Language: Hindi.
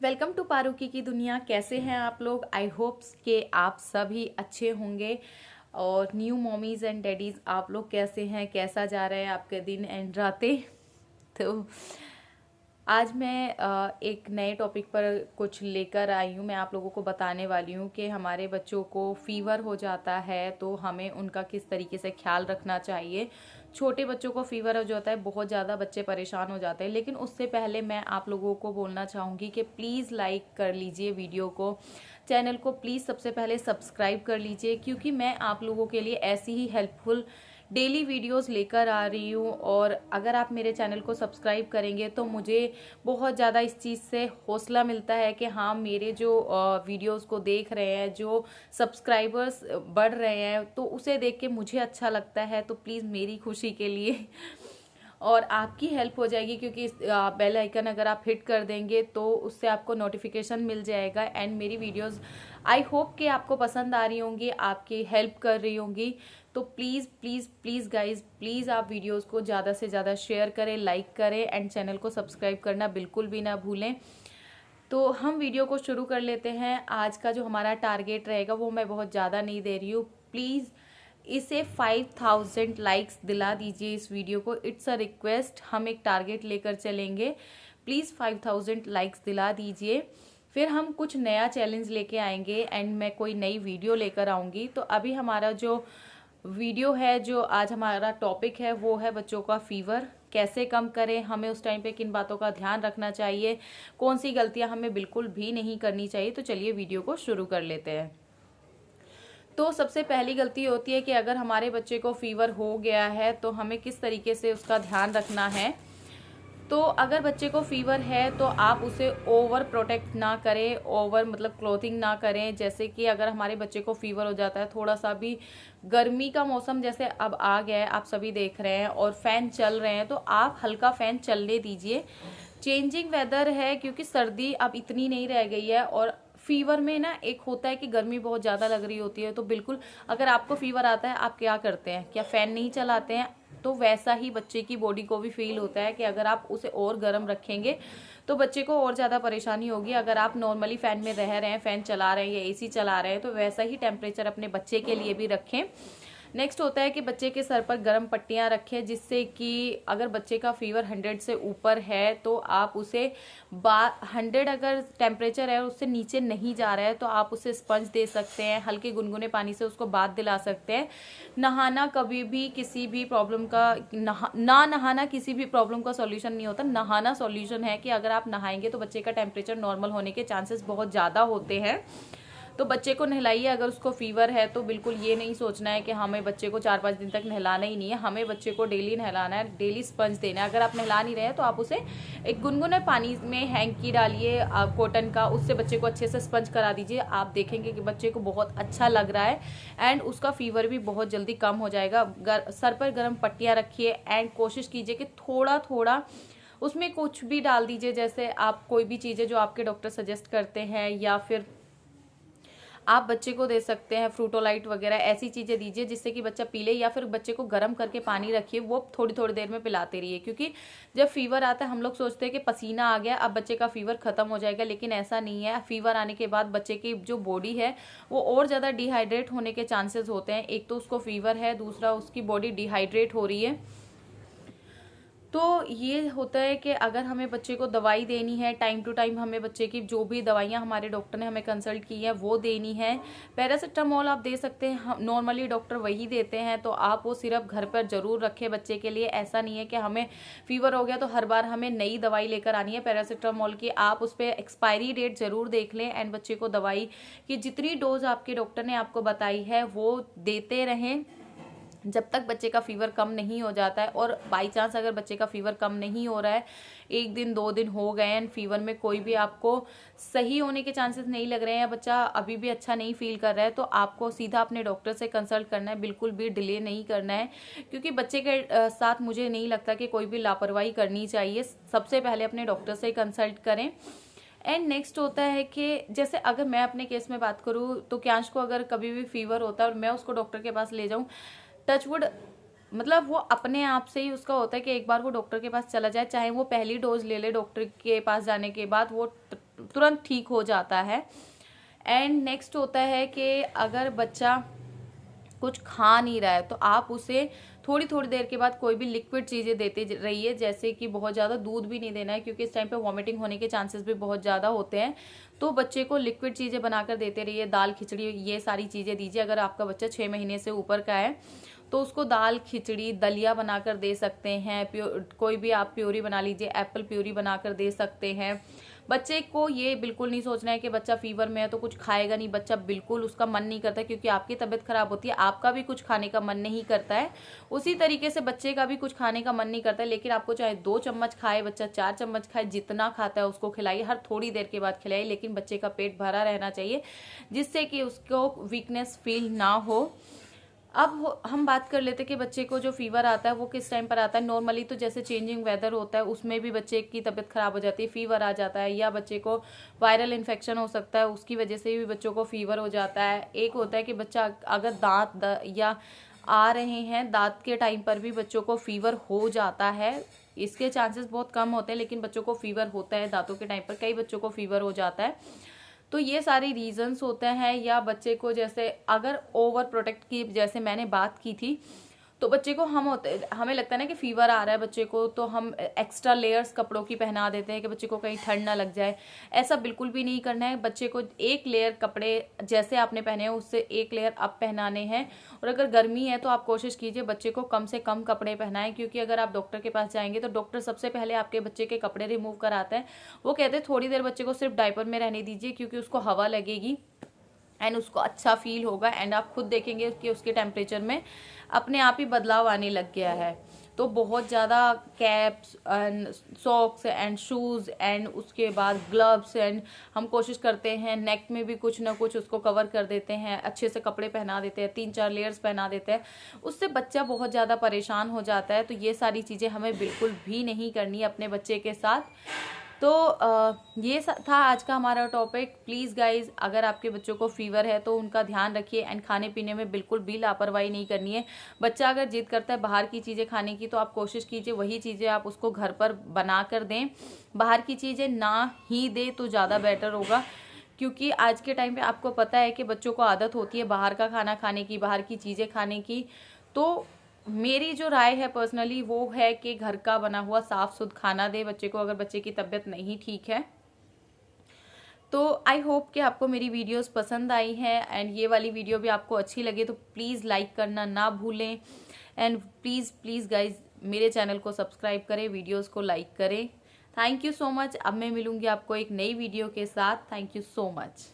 वेलकम टू पारुकी की दुनिया। कैसे हैं आप लोग? आई होप्स कि आप सभी अच्छे होंगे। और न्यू मॉमीज एंड डैडीज, आप लोग कैसे हैं? कैसा जा रहा है आपके दिन एंड रातें? तो आज मैं एक नए टॉपिक पर कुछ लेकर आई हूँ। मैं आप लोगों को बताने वाली हूँ कि हमारे बच्चों को फीवर हो जाता है तो हमें उनका किस तरीके से ख्याल रखना चाहिए। छोटे बच्चों को फीवर हो जाता है, बहुत ज़्यादा बच्चे परेशान हो जाते हैं, लेकिन उससे पहले मैं आप लोगों को बोलना चाहूँगी कि प्लीज़ लाइक कर लीजिए वीडियो को, चैनल को प्लीज़ सबसे पहले सब्सक्राइब कर लीजिए, क्योंकि मैं आप लोगों के लिए ऐसी ही हेल्पफुल डेली वीडियोस लेकर आ रही हूँ। और अगर आप मेरे चैनल को सब्सक्राइब करेंगे तो मुझे बहुत ज़्यादा इस चीज़ से हौसला मिलता है कि हाँ, मेरे जो वीडियोस को देख रहे हैं, जो सब्सक्राइबर्स बढ़ रहे हैं, तो उसे देख के मुझे अच्छा लगता है। तो प्लीज़ मेरी खुशी के लिए और आपकी हेल्प हो जाएगी, क्योंकि बेल आइकन अगर आप हिट कर देंगे तो उससे आपको नोटिफिकेशन मिल जाएगा। एंड मेरी वीडियोस आई होप कि आपको पसंद आ रही होंगी, आपकी हेल्प कर रही होंगी। तो please please please guys, please आप वीडियोस को ज़्यादा से ज़्यादा शेयर करें, लाइक करें एंड चैनल को सब्सक्राइब करना बिल्कुल भी ना भूलें। तो हम वीडियो को शुरू कर लेते हैं। आज का जो हमारा टारगेट रहेगा वो मैं बहुत ज़्यादा नहीं दे रही हूँ। प्लीज़ इसे 5000 लाइक्स दिला दीजिए इस वीडियो को। इट्स अ रिक्वेस्ट, हम एक टारगेट लेकर चलेंगे। प्लीज़ 5000 लाइक्स दिला दीजिए। फिर हम कुछ नया चैलेंज लेके आएंगे एंड मैं कोई नई वीडियो लेकर आऊँगी। तो अभी हमारा जो वीडियो है, जो आज हमारा टॉपिक है, वो है बच्चों का फीवर कैसे कम करें, हमें उस टाइम पे किन बातों का ध्यान रखना चाहिए, कौन सी गलतियां हमें बिल्कुल भी नहीं करनी चाहिए। तो चलिए वीडियो को शुरू कर लेते हैं। तो सबसे पहली गलती होती है कि अगर हमारे बच्चे को फीवर हो गया है तो हमें किस तरीके से उसका ध्यान रखना है। तो अगर बच्चे को फीवर है तो आप उसे ओवर प्रोटेक्ट ना करें, ओवर मतलब क्लोथिंग ना करें। जैसे कि अगर हमारे बच्चे को फीवर हो जाता है, थोड़ा सा भी गर्मी का मौसम जैसे अब आ गया है, आप सभी देख रहे हैं, और फैन चल रहे हैं, तो आप हल्का फैन चलने दीजिए। चेंजिंग वेदर है, क्योंकि सर्दी अब इतनी नहीं रह गई है। और फीवर में ना एक होता है कि गर्मी बहुत ज़्यादा लग रही होती है, तो बिल्कुल अगर आपको फीवर आता है, आप क्या करते हैं? क्या फ़ैन नहीं चलाते हैं? तो वैसा ही बच्चे की बॉडी को भी फील होता है कि अगर आप उसे और गर्म रखेंगे तो बच्चे को और ज़्यादा परेशानी होगी। अगर आप नॉर्मली फ़ैन में रह रहे हैं, फ़ैन चला रहे हैं या एसी चला रहे हैं, तो वैसा ही टेम्परेचर अपने बच्चे के लिए भी रखें। नेक्स्ट होता है कि बच्चे के सर पर गर्म पट्टियां रखें, जिससे कि अगर बच्चे का फीवर 100 से ऊपर है तो आप उसे 100 अगर टेम्परेचर है उससे नीचे नहीं जा रहा है तो आप उसे स्पंज दे सकते हैं, हल्के गुनगुने पानी से उसको बाथ दिला सकते हैं। नहाना कभी भी किसी भी प्रॉब्लम का ना नहाना किसी भी प्रॉब्लम का सॉल्यूशन नहीं होता। नहाना सॉल्यूशन है कि अगर आप नहाएंगे तो बच्चे का टेम्परेचर नॉर्मल होने के चांसेस बहुत ज़्यादा होते हैं। तो बच्चे को नहलाइए। अगर उसको फीवर है तो बिल्कुल ये नहीं सोचना है कि हमें बच्चे को 4-5 दिन तक नहलाना ही नहीं है। हमें बच्चे को डेली नहलाना है, डेली स्पंज देना है। अगर आप नहला नहीं रहे हैं तो आप उसे एक गुनगुने पानी में हैंकी डालिए कॉटन का, उससे बच्चे को अच्छे से स्पंज करा दीजिए। आप देखेंगे कि बच्चे को बहुत अच्छा लग रहा है एंड उसका फीवर भी बहुत जल्दी कम हो जाएगा। सर पर गर्म पट्टियाँ रखिए एंड कोशिश कीजिए कि थोड़ा थोड़ा उसमें कुछ भी डाल दीजिए। जैसे आप कोई भी चीज़ें जो आपके डॉक्टर सजेस्ट करते हैं, या फिर आप बच्चे को दे सकते हैं फ्रूटोलाइट वगैरह, ऐसी चीज़ें दीजिए जिससे कि बच्चा पी ले। या फिर बच्चे को गर्म करके पानी रखिए, वो थोड़ी थोड़ी देर में पिलाते रहिए। क्योंकि जब फीवर आता है हम लोग सोचते हैं कि पसीना आ गया, अब बच्चे का फीवर खत्म हो जाएगा, लेकिन ऐसा नहीं है। फीवर आने के बाद बच्चे की जो बॉडी है वो और ज़्यादा डिहाइड्रेट होने के चांसेस होते हैं। एक तो उसको फीवर है, दूसरा उसकी बॉडी डिहाइड्रेट हो रही है। तो ये होता है कि अगर हमें बच्चे को दवाई देनी है, टाइम टू टाइम हमें बच्चे की जो भी दवाइयाँ हमारे डॉक्टर ने हमें कंसल्ट की है वो देनी है। पैरासिटामोल आप दे सकते हैं, हम नॉर्मली डॉक्टर वही देते हैं, तो आप वो सिर्फ घर पर जरूर रखें बच्चे के लिए। ऐसा नहीं है कि हमें फीवर हो गया तो हर बार हमें नई दवाई लेकर आनी है पैरासिटामोल की। आप उस पर एक्सपायरी डेट जरूर देख लें एंड बच्चे को दवाई की जितनी डोज आपके डॉक्टर ने आपको बताई है वो देते रहें जब तक बच्चे का फीवर कम नहीं हो जाता है। और बाई चांस अगर बच्चे का फीवर कम नहीं हो रहा है, 1 दिन 2 दिन हो गए एंड फीवर में कोई भी आपको सही होने के चांसेस नहीं लग रहे हैं, बच्चा अभी भी अच्छा नहीं फील कर रहा है, तो आपको सीधा अपने डॉक्टर से कंसल्ट करना है, बिल्कुल भी डिले नहीं करना है। क्योंकि बच्चे के साथ मुझे नहीं लगता कि कोई भी लापरवाही करनी चाहिए। सबसे पहले अपने डॉक्टर से कंसल्ट करें। एंड नेक्स्ट होता है कि जैसे अगर मैं अपने केस में बात करूँ तो क्यांश को अगर कभी भी फीवर होता है और मैं उसको डॉक्टर के पास ले जाऊँ, टचवुड मतलब वो अपने आप से ही उसका होता है कि एक बार वो डॉक्टर के पास चला जाए, चाहे वो पहली डोज ले ले डॉक्टर के पास जाने के बाद, वो तुरंत ठीक हो जाता है। एंड नेक्स्ट होता है कि अगर बच्चा कुछ खा नहीं रहा है तो आप उसे थोड़ी थोड़ी देर के बाद कोई भी लिक्विड चीज़ें देते रहिए, जैसे कि बहुत ज़्यादा दूध भी नहीं देना है क्योंकि इस टाइम पे वॉमिटिंग होने के चांसेस भी बहुत ज़्यादा होते हैं। तो बच्चे को लिक्विड चीज़ें बनाकर देते रहिए, दाल खिचड़ी ये सारी चीज़ें दीजिए। अगर आपका बच्चा 6 महीने से ऊपर का है तो उसको दाल खिचड़ी दलिया बनाकर दे सकते हैं, कोई भी आप प्यूरी बना लीजिए, एप्पल प्यूरी बनाकर दे सकते हैं। बच्चे को ये बिल्कुल नहीं सोचना है कि बच्चा फीवर में है तो कुछ खाएगा नहीं, बच्चा बिल्कुल उसका मन नहीं करता क्योंकि आपकी तबीयत खराब होती है, आपका भी कुछ खाने का मन नहीं करता है, उसी तरीके से बच्चे का भी कुछ खाने का मन नहीं करता है। लेकिन आपको चाहे 2 चम्मच खाए बच्चा, 4 चम्मच खाए, जितना खाता है उसको खिलाइए, हर थोड़ी देर के बाद खिलाइए, लेकिन बच्चे का पेट भरा रहना चाहिए जिससे कि उसको वीकनेस फील ना हो। अब हम बात कर लेते कि बच्चे को जो फीवर आता है वो किस टाइम पर आता है। नॉर्मली तो जैसे चेंजिंग वेदर होता है उसमें भी बच्चे की तबीयत खराब हो जाती है, फीवर आ जाता है, या बच्चे को वायरल इन्फेक्शन हो सकता है, उसकी वजह से भी बच्चों को फीवर हो जाता है। एक होता है कि बच्चा अगर या आ रहे हैं, दांत के टाइम पर भी बच्चों को फीवर हो जाता है। इसके चांसेस बहुत कम होते हैं लेकिन बच्चों को फीवर होता है दांतों के टाइम पर, कई बच्चों को फीवर हो जाता है। तो ये सारी रीजंस होते हैं। या बच्चे को जैसे अगर ओवर प्रोटेक्ट की जैसे मैंने बात की थी, तो बच्चे को हमें लगता है ना कि फीवर आ रहा है बच्चे को, तो हम एक्स्ट्रा लेयर्स कपड़ों की पहना देते हैं कि बच्चे को कहीं ठंड ना लग जाए। ऐसा बिल्कुल भी नहीं करना है। बच्चे को एक लेयर कपड़े जैसे आपने पहने हैं उससे एक लेयर अब पहनाने हैं। और अगर गर्मी है तो आप कोशिश कीजिए बच्चे को कम से कम कपड़े पहनाएं, क्योंकि अगर आप डॉक्टर के पास जाएंगे तो डॉक्टर सबसे पहले आपके बच्चे के कपड़े रिमूव कराते हैं। वो कहते हैं थोड़ी देर बच्चे को सिर्फ डायपर में रहने दीजिए क्योंकि उसको हवा लगेगी एंड उसको अच्छा फील होगा। एंड आप खुद देखेंगे कि उसके टेम्परेचर में अपने आप ही बदलाव आने लग गया है। तो बहुत ज़्यादा caps and socks and shoes and उसके बाद ग्लव्स एंड हम कोशिश करते हैं नेक में भी कुछ ना कुछ उसको कवर कर देते हैं, अच्छे से कपड़े पहना देते हैं, 3-4 लेयर्स पहना देते हैं, उससे बच्चा बहुत ज़्यादा परेशान हो जाता है। तो ये सारी चीज़ें हमें बिल्कुल भी नहीं करनी अपने बच्चे के साथ। तो ये था आज का हमारा टॉपिक। प्लीज़ गाइज, अगर आपके बच्चों को फीवर है तो उनका ध्यान रखिए एंड खाने पीने में बिल्कुल भी लापरवाही नहीं करनी है। बच्चा अगर जिद करता है बाहर की चीज़ें खाने की तो आप कोशिश कीजिए वही चीज़ें आप उसको घर पर बना कर दें, बाहर की चीज़ें ना ही दें तो ज़्यादा बेटर होगा। क्योंकि आज के टाइम पे आपको पता है कि बच्चों को आदत होती है बाहर का खाना खाने की, बाहर की चीज़ें खाने की। तो मेरी जो राय है पर्सनली वो है कि घर का बना हुआ साफ शुद्ध खाना दे बच्चे को, अगर बच्चे की तबीयत नहीं ठीक है तो। आई होप कि आपको मेरी वीडियोस पसंद आई हैं एंड ये वाली वीडियो भी आपको अच्छी लगे तो प्लीज़ लाइक करना ना भूलें। एंड प्लीज़ प्लीज़ गाइज मेरे चैनल को सब्सक्राइब करें, वीडियोस को लाइक करें। Thank you so much. अब मैं मिलूंगी आपको एक नई वीडियो के साथ। Thank you so much.